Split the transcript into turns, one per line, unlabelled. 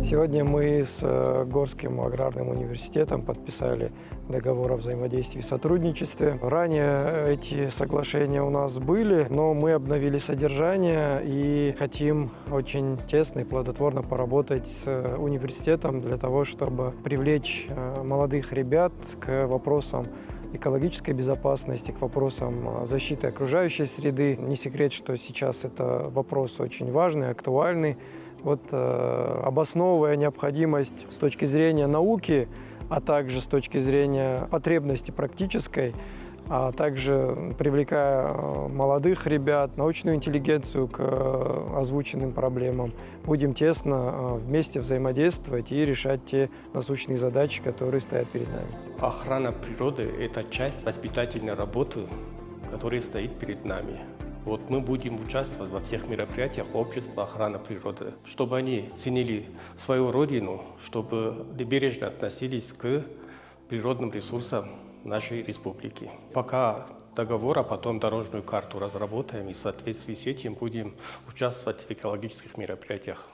Сегодня мы с Горским аграрным университетом подписали договор о взаимодействии и сотрудничестве. Ранее эти соглашения у нас были, но мы обновили содержание и хотим очень тесно и плодотворно поработать с университетом для того, чтобы привлечь молодых ребят к вопросам экологической безопасности, к вопросам защиты окружающей среды. Не секрет, что сейчас это вопрос очень важный, актуальный. Обосновывая необходимость с точки зрения науки, а также с точки зрения потребности практической, а также привлекая молодых ребят, научную интеллигенцию к озвученным проблемам, будем тесно вместе взаимодействовать и решать те насущные задачи, которые стоят перед нами.
Охрана природы – это часть воспитательной работы, которая стоит перед нами. Мы будем участвовать во всех мероприятиях общества охраны природы, чтобы они ценили свою родину, чтобы бережно относились к природным ресурсам нашей республики. Пока договор, а потом дорожную карту разработаем и в соответствии с этим будем участвовать в экологических мероприятиях.